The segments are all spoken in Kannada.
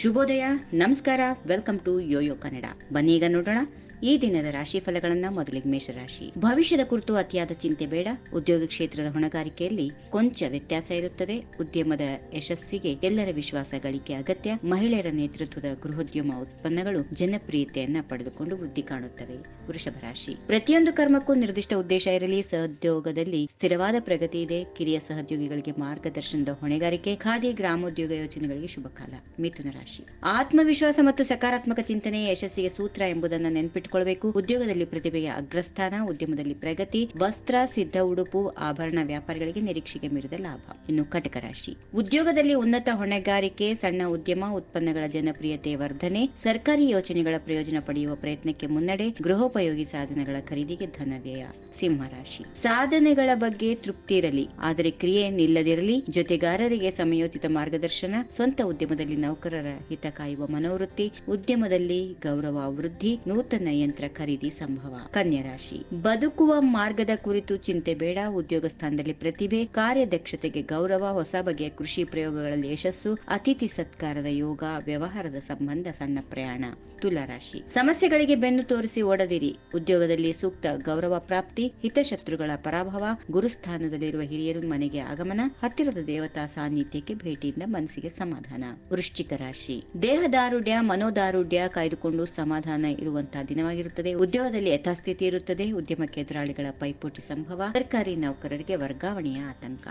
ಶುಭೋದಯ, ನಮಸ್ಕಾರ, ವೆಲ್ಕಮ್ ಟು ಯೋಯೋ ಕನ್ನಡ. ಬನ್ನಿ ಈಗ ನೋಡೋಣ ಈ ದಿನದ ರಾಶಿ ಫಲಗಳನ್ನ. ಮೊದಲಿಗೆ ಮೇಷರಾಶಿ. ಭವಿಷ್ಯದ ಕುರಿತು ಅತಿಯಾದ ಚಿಂತೆ ಬೇಡ. ಉದ್ಯೋಗ ಕ್ಷೇತ್ರದ ಹೊಣೆಗಾರಿಕೆಯಲ್ಲಿ ಕೊಂಚ ವ್ಯತ್ಯಾಸ ಇರುತ್ತದೆ. ಉದ್ಯಮದ ಯಶಸ್ಸಿಗೆ ಎಲ್ಲರ ವಿಶ್ವಾಸ ಗಳಿಕೆ ಅಗತ್ಯ. ಮಹಿಳೆಯರ ನೇತೃತ್ವದ ಗೃಹೋದ್ಯಮ ಉತ್ಪನ್ನಗಳು ಜನಪ್ರಿಯತೆಯನ್ನ ಪಡೆದುಕೊಂಡು ವೃದ್ಧಿ ಕಾಣುತ್ತವೆ. ವೃಷಭ ರಾಶಿ. ಪ್ರತಿಯೊಂದು ಕರ್ಮಕ್ಕೂ ನಿರ್ದಿಷ್ಟ ಉದ್ದೇಶ ಇರಲಿ. ಸಹೋದ್ಯೋಗದಲ್ಲಿ ಸ್ಥಿರವಾದ ಪ್ರಗತಿ ಇದೆ. ಕಿರಿಯ ಸಹೋದ್ಯೋಗಿಗಳಿಗೆ ಮಾರ್ಗದರ್ಶನದ ಹೊಣೆಗಾರಿಕೆ. ಖಾದಿ ಗ್ರಾಮೋದ್ಯೋಗ ಯೋಜನೆಗಳಿಗೆ ಶುಭ ಕಾಲ. ಮಿಥುನ ರಾಶಿ. ಆತ್ಮವಿಶ್ವಾಸ ಮತ್ತು ಸಕಾರಾತ್ಮಕ ಚಿಂತನೆ ಯಶಸ್ಸಿಗೆ ಸೂತ್ರ ಎಂಬುದನ್ನು ನೆನಪಿಟ್ಟು ಉದ್ಯೋಗದಲ್ಲಿ ಪ್ರತಿಭೆಗೆ ಅಗ್ರಸ್ಥಾನ. ಉದ್ಯಮದಲ್ಲಿ ಪ್ರಗತಿ. ವಸ್ತ್ರ, ಸಿದ್ಧ ಉಡುಪು, ಆಭರಣ ವ್ಯಾಪಾರಿಗಳಿಗೆ ನಿರೀಕ್ಷೆಗೆ ಮೀರಿದ ಲಾಭ. ಇನ್ನು ಕಟಕ ರಾಶಿ. ಉದ್ಯೋಗದಲ್ಲಿ ಉನ್ನತ ಹೊಣೆಗಾರಿಕೆ. ಸಣ್ಣ ಉದ್ಯಮ ಉತ್ಪನ್ನಗಳ ಜನಪ್ರಿಯತೆ ವರ್ಧನೆ. ಸರ್ಕಾರಿ ಯೋಜನೆಗಳ ಪ್ರಯೋಜನ ಪಡೆಯುವ ಪ್ರಯತ್ನಕ್ಕೆ ಮುನ್ನಡೆ. ಗೃಹೋಪಯೋಗಿ ಸಾಧನಗಳ ಖರೀದಿಗೆ ಧನವ್ಯಯ. ಸಿಂಹ ರಾಶಿ. ಸಾಧನೆಗಳ ಬಗ್ಗೆ ತೃಪ್ತಿ ಇರಲಿ, ಆದರೆ ಕ್ರಿಯೆ ನಿಲ್ಲದಿರಲಿ. ಜೊತೆಗಾರರಿಗೆ ಸಮಯೋಚಿತ ಮಾರ್ಗದರ್ಶನ. ಸ್ವಂತ ಉದ್ಯಮದಲ್ಲಿ ನೌಕರರ ಹಿತ ಕಾಯುವ ಮನೋವೃತ್ತಿ. ಉದ್ಯಮದಲ್ಲಿ ಗೌರವ ವೃದ್ಧಿ. ನೂತನ ಯಂತ್ರ ಖರೀದಿ ಸಂಭವ. ಕನ್ಯಾ ರಾಶಿ. ಬದುಕುವ ಮಾರ್ಗದ ಕುರಿತು ಚಿಂತೆ ಬೇಡ. ಉದ್ಯೋಗ ಸ್ಥಾನದಲ್ಲಿ ಪ್ರತಿಭೆ. ಕಾರ್ಯದಕ್ಷತೆಗೆ ಗೌರವ. ಹೊಸ ಬಗೆಯ ಕೃಷಿ ಪ್ರಯೋಗಗಳಲ್ಲಿ ಯಶಸ್ಸು. ಅತಿಥಿ ಸತ್ಕಾರದ ಯೋಗ. ವ್ಯವಹಾರದ ಸಂಬಂಧ ಸಣ್ಣ ಪ್ರಯಾಣ. ತುಲಾ ರಾಶಿ. ಸಮಸ್ಯೆಗಳಿಗೆ ಬೆನ್ನು ತೋರಿಸಿ ಓಡದಿರಿ. ಉದ್ಯೋಗದಲ್ಲಿ ಸೂಕ್ತ ಗೌರವ ಪ್ರಾಪ್ತಿ. ಹಿತಶತ್ರುಗಳ ಪರಾಭವ. ಗುರುಸ್ಥಾನದಲ್ಲಿರುವ ಹಿರಿಯರು ಮನೆಗೆ ಆಗಮನ. ಹತ್ತಿರದ ದೇವತಾ ಸಾನ್ನಿಧ್ಯಕ್ಕೆ ಭೇಟಿಯಿಂದ ಮನಸ್ಸಿಗೆ ಸಮಾಧಾನ. ವೃಶ್ಚಿಕ ರಾಶಿ. ದೇಹದಾರುಢ್ಯ ಮನೋದಾರುಢ್ಯ ಕಾಯ್ದುಕೊಂಡು ಸಮಾಧಾನ ಇರುವಂತಹ ದಿನವಾಗಿರುತ್ತದೆ. ಉದ್ಯೋಗದಲ್ಲಿ ಯಥಾಸ್ಥಿತಿ ಇರುತ್ತದೆ. ಉದ್ಯಮಕ್ಕೆ ಎದುರಾಳಿಗಳ ಪೈಪೋಟಿ ಸಂಭವ. ಸರ್ಕಾರಿ ನೌಕರರಿಗೆ ವರ್ಗಾವಣೆಯ ಆತಂಕ.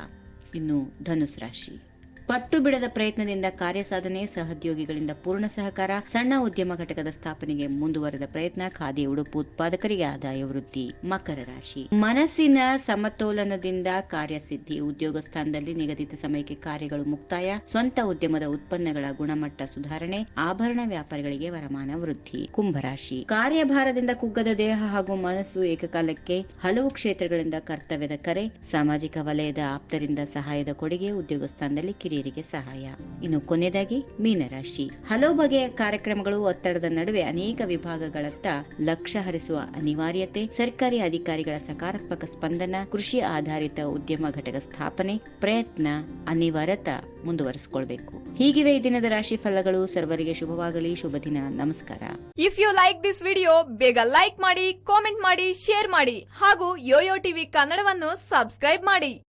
ಇನ್ನು ಧನುಸ್ ರಾಶಿ. ಪಟ್ಟು ಬಿಡದ ಪ್ರಯತ್ನದಿಂದ ಕಾರ್ಯ ಸಾಧನೆ. ಸಹೋದ್ಯೋಗಿಗಳಿಂದ ಪೂರ್ಣ ಸಹಕಾರ. ಸಣ್ಣ ಉದ್ಯಮ ಘಟಕದ ಸ್ಥಾಪನೆಗೆ ಮುಂದುವರೆದ ಪ್ರಯತ್ನ. ಖಾದಿ ಉಡುಪು ಉತ್ಪಾದಕರಿಗೆ ಆದಾಯ ವೃದ್ಧಿ. ಮಕರ ರಾಶಿ. ಮನಸ್ಸಿನ ಸಮತೋಲನದಿಂದ ಕಾರ್ಯಸಿದ್ಧಿ. ಉದ್ಯೋಗ ಸ್ಥಾನದಲ್ಲಿ ನಿಗದಿತ ಸಮಯಕ್ಕೆ ಕಾರ್ಯಗಳು ಮುಕ್ತಾಯ. ಸ್ವಂತ ಉದ್ಯಮದ ಉತ್ಪನ್ನಗಳ ಗುಣಮಟ್ಟ ಸುಧಾರಣೆ. ಆಭರಣ ವ್ಯಾಪಾರಿಗಳಿಗೆ ವರಮಾನ ವೃದ್ಧಿ. ಕುಂಭರಾಶಿ. ಕಾರ್ಯಭಾರದಿಂದ ಕುಗ್ಗದ ದೇಹ ಹಾಗೂ ಮನಸ್ಸು ಏಕಕಾಲಕ್ಕೆ. ಹಲವು ಕ್ಷೇತ್ರಗಳಿಂದ ಕರ್ತವ್ಯದ ಕರೆ. ಸಾಮಾಜಿಕ ವಲಯದ ಆಪ್ತರಿಂದ ಸಹಾಯದ ಕೊಡುಗೆ. ಉದ್ಯೋಗ ಸ್ಥಾನದಲ್ಲಿ ಕಿರಿಯರಿಗೆ ಸಹಾಯ. ಇನ್ನು ಕೊನೆಯದಾಗಿ ಮೀನರಾಶಿ. ಹಲವು ಬಗೆಯ ಕಾರ್ಯಕ್ರಮಗಳು. ಒತ್ತಡದ ನಡುವೆ ಅನೇಕ ವಿಭಾಗಗಳತ್ತ ಲಕ್ಷ್ಯ ಹರಿಸುವ ಅನಿವಾರ್ಯತೆ. ಸರ್ಕಾರಿ ಅಧಿಕಾರಿಗಳ ಸಕಾರಾತ್ಮಕ ಸ್ಪಂದನ. ಕೃಷಿ ಆಧಾರಿತ ಉದ್ಯಮ ಘಟಕ ಸ್ಥಾಪನೆ. ಪ್ರಯತ್ನ ಅನಿವಾರ್ಯತ ಮುಂದುವರಿಸಿಕೊಳ್ಬೇಕು. ಹೀಗಿವೆ ಈ ದಿನದ ರಾಶಿ ಫಲಗಳು. ಸರ್ವರಿಗೆ ಶುಭವಾಗಲಿ. ಶುಭ ದಿನ. ನಮಸ್ಕಾರ. If you like this video, ಬೇಗ ಲೈಕ್ ಮಾಡಿ, ಕಾಮೆಂಟ್ ಮಾಡಿ, ಶೇರ್ ಮಾಡಿ ಹಾಗೂ ಯೋಯೋ ಟಿವಿ ಕನ್ನಡವನ್ನು ಸಬ್ಸ್ಕ್ರೈಬ್ ಮಾಡಿ.